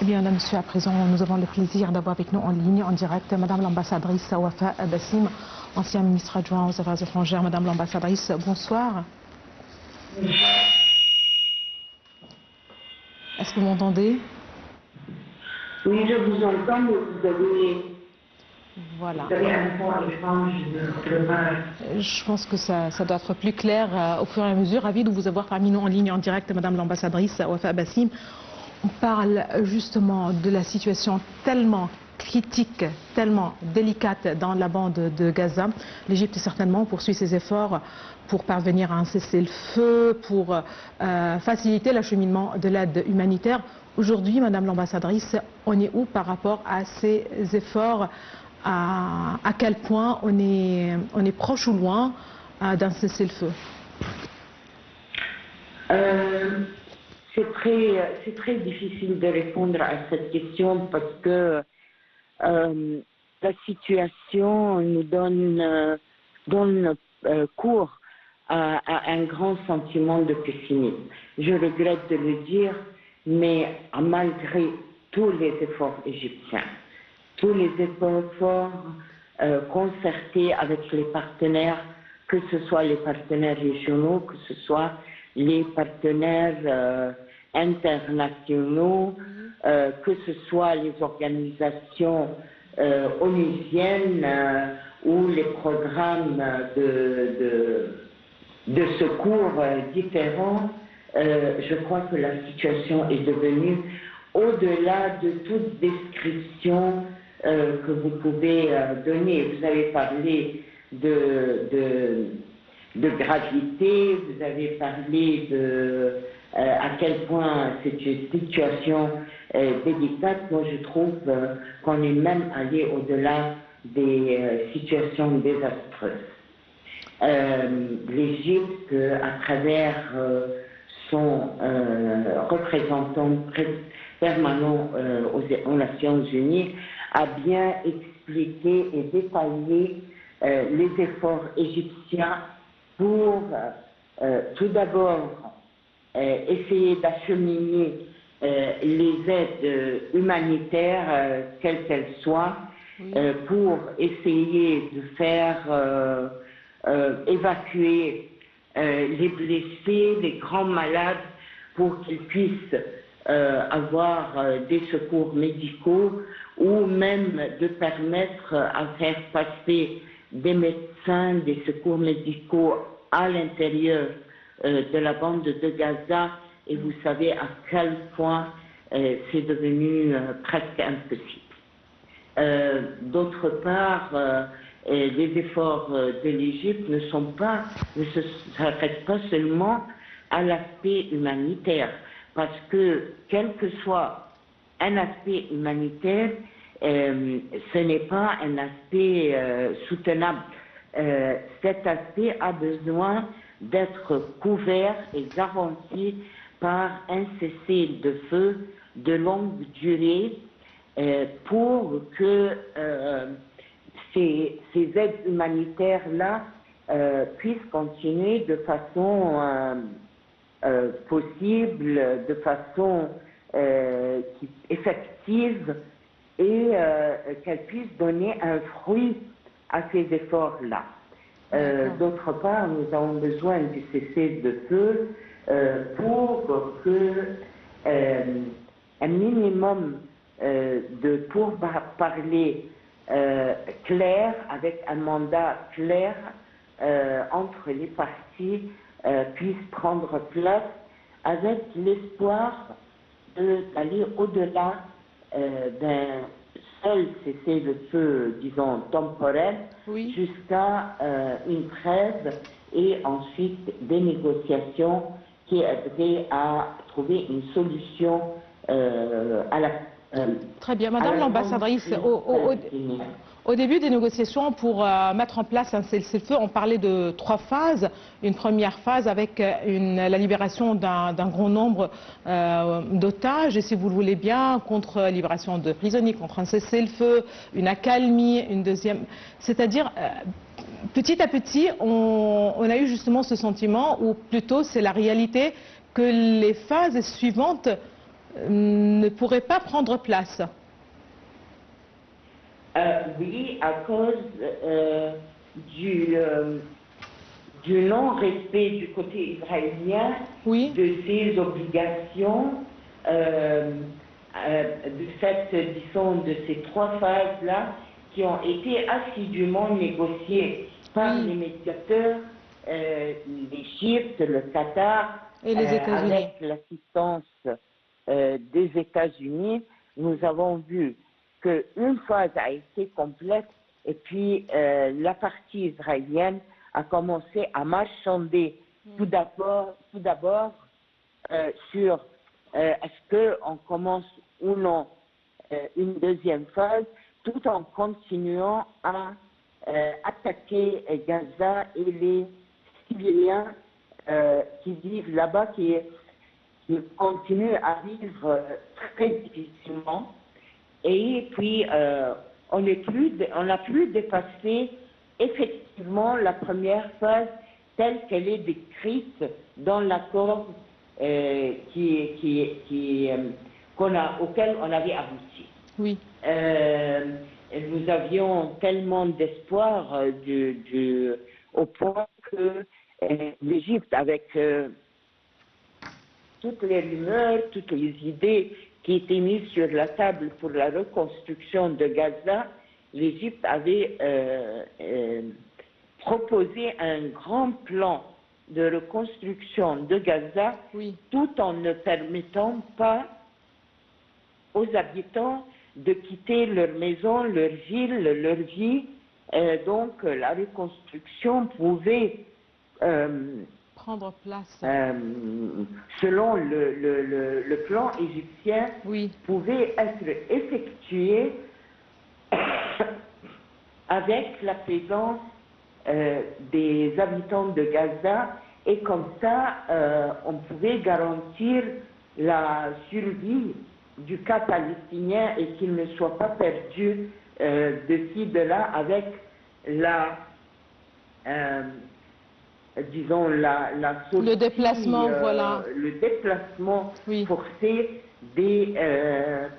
bien, là, monsieur, à présent, nous avons le plaisir d'avoir avec nous en ligne, en direct, Madame l'ambassadrice Wafa Bassim, ancien ministre adjoint aux Affaires étrangères. Madame l'ambassadrice, bonsoir. Est-ce que vous m'entendez? Oui, je vous entends, mais vous avez... Voilà. Vous avez un point étrange de mal. Je pense que ça doit être plus clair au fur et à mesure. Ravi de vous avoir parmi nous en ligne, en direct, Madame l'ambassadrice Wafa Bassim. On parle justement de la situation tellement critique, tellement délicate dans la bande de Gaza. L'Égypte certainement poursuit ses efforts pour parvenir à un cessez-le-feu, pour faciliter l'acheminement de l'aide humanitaire. Aujourd'hui, Madame l'ambassadrice, on est où par rapport à ces efforts? À quel point on est proche ou loin d'un cessez-le-feu? C'est très difficile de répondre à cette question parce que la situation nous donne cours à un grand sentiment de pessimisme. Je regrette de le dire, mais malgré tous les efforts égyptiens, tous les efforts concertés avec les partenaires, que ce soit les partenaires régionaux, que ce soit les partenaires internationaux, que ce soit les organisations onusiennes ou les programmes de secours différents, je crois que la situation est devenue au-delà de toute description que vous pouvez donner. Vous avez parlé de gravité, vous avez parlé à quel point c'est une situation délicate. Moi, je trouve qu'on est même allé au-delà des situations désastreuses. L'Égypte, à travers son représentant permanent aux Nations Unies, a bien expliqué et détaillé les efforts égyptiens pour tout d'abord essayer d'acheminer les aides humanitaires, quelles qu'elles soient, pour essayer de faire évacuer les blessés, les grands malades, pour qu'ils puissent avoir des secours médicaux, ou même de permettre à faire passer des médecins, des secours médicaux à l'intérieur de la bande de Gaza. Et vous savez à quel point c'est devenu presque impossible. D'autre part, les efforts de l'Égypte ne s'arrêtent pas seulement à l'aspect humanitaire, parce que quel que soit un aspect humanitaire, ce n'est pas un aspect soutenable. Cet aspect a besoin d'être couvert et garanti par un cessez-le-feu de longue durée pour que ces aides humanitaires-là puissent continuer de façon possible, de façon effective, et qu'elles puissent donner un fruit à ces efforts-là. D'autre part, nous avons besoin du cessez-le-feu pour que un minimum de pourparlers clair, avec un mandat clair entre les parties, puisse prendre place, avec l'espoir d'aller au-delà d'un seul cessez-le-feu, disons, temporel, jusqu'à une trêve et ensuite des négociations qui aideraient à trouver une solution à la... Très bien. Madame l'ambassadrice, au début des négociations pour mettre en place un cessez-le-feu, on parlait de 3 phases. Une première phase avec la libération d'un grand nombre d'otages, et si vous le voulez bien, contre la libération de prisonniers, contre un cessez-le-feu, une accalmie, une deuxième... C'est-à-dire, petit à petit, on a eu justement ce sentiment, ou plutôt c'est la réalité, que les phases suivantes ne pourrait pas prendre place. Oui, à cause du non-respect du côté israélien Oui. de ses obligations, de ces 3 phases-là qui ont été assidûment négociées par les médiateurs, l'Égypte, le Qatar, et les États-Unis. avec l'assistance des États-Unis. Nous avons vu qu'une phase a été complète et puis la partie israélienne a commencé à marchander tout d'abord sur est-ce qu'on commence ou non une deuxième phase, tout en continuant à attaquer Gaza et les civiliens qui vivent là-bas, qui continuent à vivre très difficilement. Et puis, on n'a plus dépassé effectivement la première phase telle qu'elle est décrite dans l'accord auquel on avait abouti. Oui. Nous avions tellement d'espoir au point que l'Égypte, avec toutes les rumeurs, toutes les idées qui étaient mises sur la table pour la reconstruction de Gaza, l'Égypte avait proposé un grand plan de reconstruction de Gaza, tout en ne permettant pas aux habitants de quitter leur maison, leur ville, leur vie. Donc la reconstruction pouvait prendre place. Selon le plan égyptien, pouvait être effectuée avec la présence des habitants de Gaza, et comme ça, on pouvait garantir la survie du cas palestinien et qu'il ne soit pas perdu de ci, de là, avec la sortie, le déplacement, le déplacement forcé des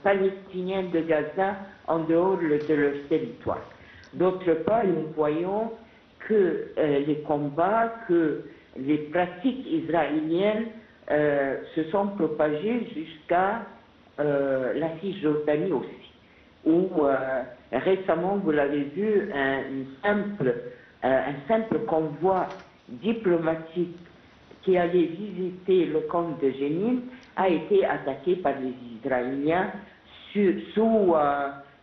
Palestiniens de Gaza en dehors de leur territoire. D'autre part, nous voyons que les combats, que les pratiques israéliennes se sont propagées jusqu'à la Cisjordanie aussi, où récemment, vous l'avez vu, un simple convoi diplomatique qui allait visiter le camp de Jénine a été attaqué par les Israéliens sous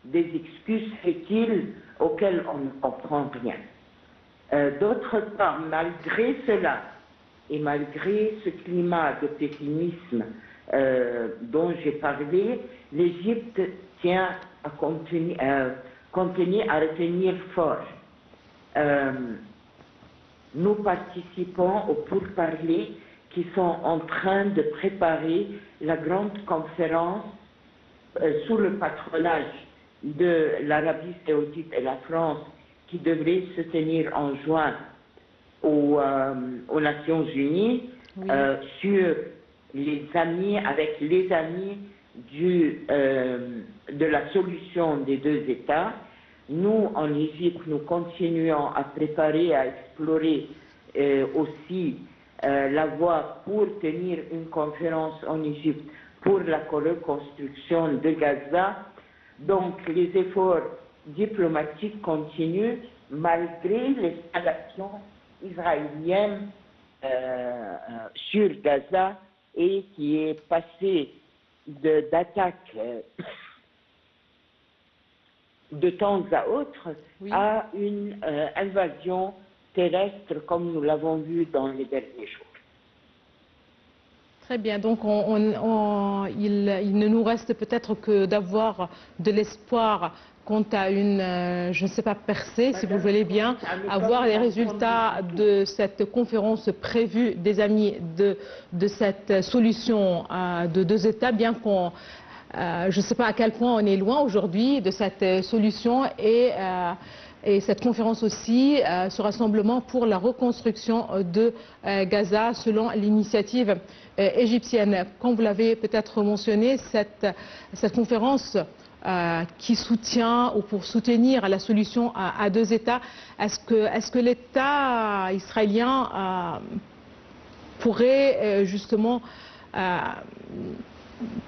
des excuses fétiles auxquelles on ne comprend rien. D'autre part, malgré cela, et malgré ce climat de pessimisme dont j'ai parlé, l'Égypte tient à retenir fort. Nous participons aux pourparlers qui sont en train de préparer la grande conférence sous le patronage de l'Arabie saoudite et la France, qui devrait se tenir en juin aux Nations Unies, sur avec les amis de la solution des 2 États. Nous, en Égypte, nous continuons à préparer, à explorer aussi la voie pour tenir une conférence en Égypte pour la reconstruction de Gaza. Donc, les efforts diplomatiques continuent malgré l'escalation israélienne sur Gaza, et qui est passée d'attaques de temps à autre à une invasion terrestre, comme nous l'avons vu dans les derniers jours. Très bien, donc il ne nous reste peut-être que d'avoir de l'espoir quant à une, je ne sais pas, percée, si vous voulez bien, avoir les résultats de cette conférence prévue des amis de cette solution de 2 États, bien qu'on... je ne sais pas à quel point on est loin aujourd'hui de cette solution, et et cette conférence aussi, ce rassemblement pour la reconstruction de Gaza selon l'initiative égyptienne. Comme vous l'avez peut-être mentionné, cette conférence qui soutient ou pour soutenir la solution à deux États, est-ce que l'État israélien pourrait justement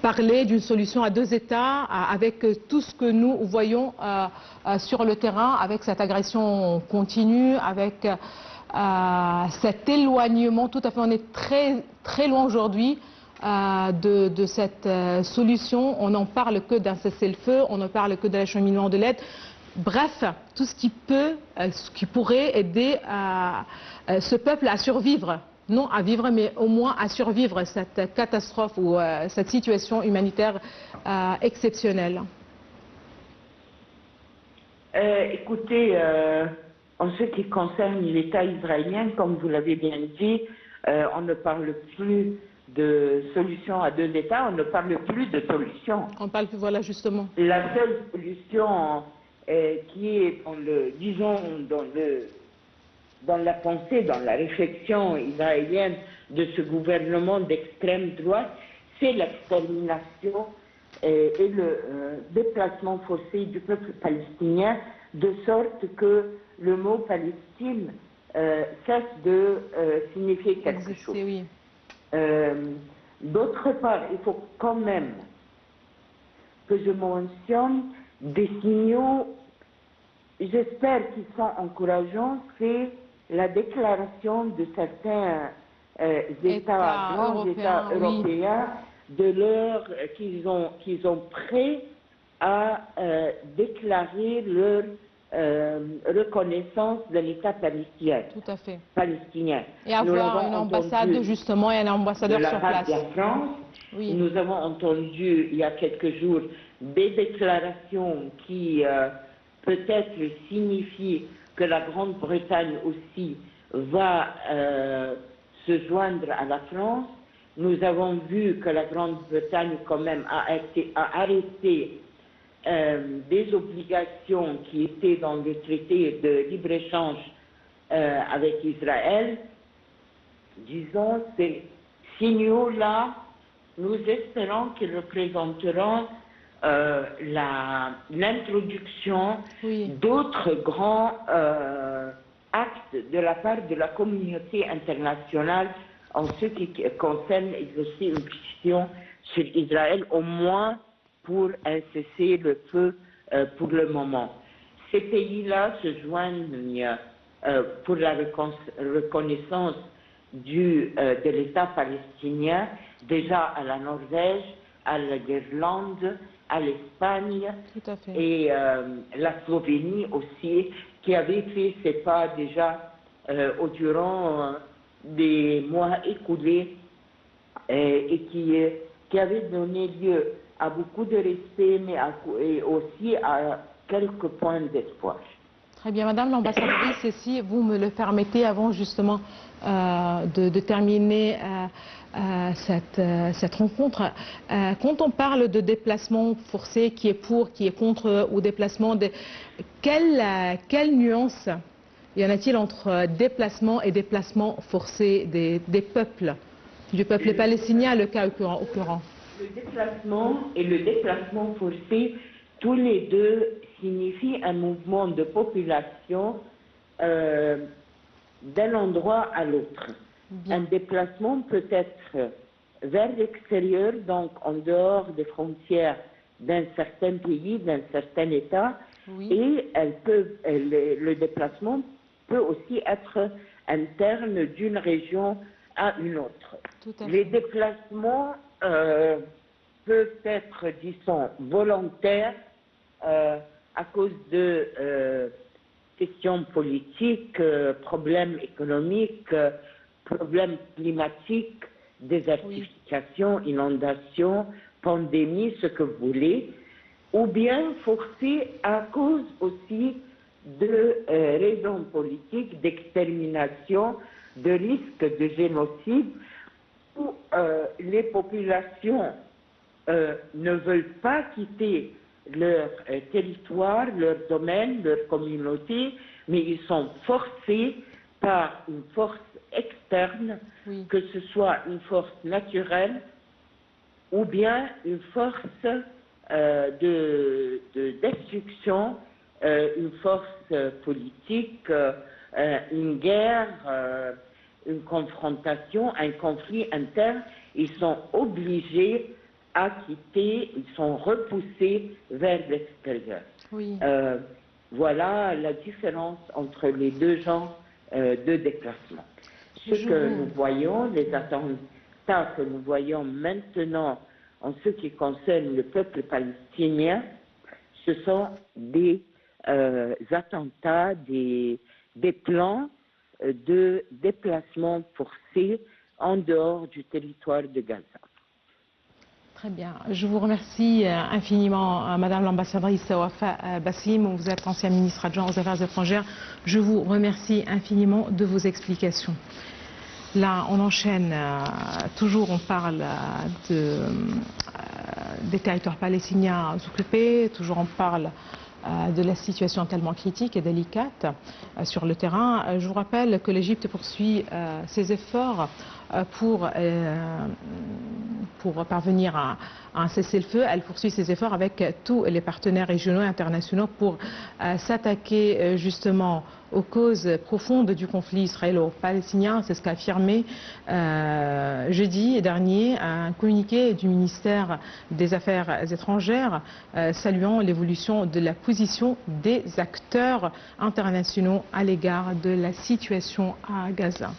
parler d'une solution à deux États avec tout ce que nous voyons sur le terrain, avec cette agression continue, avec cet éloignement tout à fait, on est très loin aujourd'hui de cette solution. On n'en parle que d'un cessez-le-feu, on ne parle que de l'acheminement de l'aide. Bref, tout ce qui pourrait aider ce peuple à survivre. Non à vivre, mais au moins à survivre cette catastrophe ou cette situation humanitaire exceptionnelle. Écoutez, en ce qui concerne l'État israélien, comme vous l'avez bien dit, on ne parle plus de solution à deux États, on ne parle plus de solution. On parle plus, voilà, justement. La seule solution qui est dans la pensée, dans la réflexion israélienne de ce gouvernement d'extrême droite, c'est l'extermination et le déplacement forcé du peuple palestinien, de sorte que le mot Palestine cesse de signifier quelque chose. Oui. D'autre part, il faut quand même que je mentionne des signaux, j'espère qu'ils sont encourageants, c'est la déclaration de certains grands États européens oui. qu'ils ont prêt à déclarer leur reconnaissance de l'État palestinien. Tout à fait. Palestinien. Et avoir une ambassade justement et un ambassadeur sur place. De la France, oui. Nous avons entendu il y a quelques jours des déclarations qui peut-être signifient que la Grande-Bretagne aussi va se joindre à la France. Nous avons vu que la Grande-Bretagne quand même a arrêté des obligations qui étaient dans le traité de libre-échange avec Israël. Disons, ces signaux-là, nous espérons qu'ils représenteront l'introduction oui. d'autres grands actes de la part de la communauté internationale en ce qui concerne aussi une question sur Israël, au moins pour un cessez-le-feu pour le moment. Ces pays-là se joignent pour la reconnaissance de l'État palestinien, déjà à la Norvège, à l'Irlande, à l'Espagne et la Slovénie aussi, qui avait fait ses pas déjà durant des mois écoulés et qui avait donné lieu à beaucoup de respect, mais et aussi à quelques points d'espoir. Très bien, Madame l'ambassadrice, si vous me le permettez, avant justement de terminer cette rencontre, quand on parle de déplacement forcé, qui est pour, qui est contre, ou déplacement, quelle nuance y en a-t-il entre déplacement et déplacement forcé des peuples, du peuple palestinien, le cas occurrent? Le déplacement et le déplacement forcé, tous les deux signifient un mouvement de population d'un endroit à l'autre. Un déplacement peut être vers l'extérieur, donc en dehors des frontières d'un certain pays, d'un certain État, oui. Et le déplacement peut aussi être interne d'une région à une autre. Les déplacements peuvent être, disons, volontaires à cause de questions politiques, problèmes économiques, problèmes climatiques, désertification, oui. Inondations, pandémie, ce que vous voulez, ou bien forcés à cause aussi de raisons politiques, d'extermination, de risques de génocide, où les populations ne veulent pas quitter leur territoire, leur domaine, leur communauté, mais ils sont forcés par une force externe, que ce soit une force naturelle ou bien une force de destruction, une force politique, une guerre, une confrontation, un conflit interne. Ils sont obligés à quitter, ils sont repoussés vers l'extérieur. Voilà la différence entre les deux genres de déplacement. Ce que nous voyons, les attentats que nous voyons maintenant en ce qui concerne le peuple palestinien, ce sont des attentats, des plans de déplacement forcé en dehors du territoire de Gaza. Très bien. Je vous remercie infiniment, Madame l'ambassadrice Wafa Bassim. Vous êtes ancien ministre adjoint aux Affaires étrangères. Je vous remercie infiniment de vos explications. Là, on enchaîne. Toujours, on parle des territoires palestiniens occupés. Toujours, on parle de la situation tellement critique et délicate sur le terrain. Je vous rappelle que l'Égypte poursuit ses efforts pour parvenir à un cessez-le-feu. Elle poursuit ses efforts avec tous les partenaires régionaux et internationaux pour s'attaquer justement aux causes profondes du conflit israélo-palestinien. C'est ce qu'a affirmé jeudi dernier un communiqué du ministère des Affaires étrangères saluant l'évolution de la position des acteurs internationaux à l'égard de la situation à Gaza.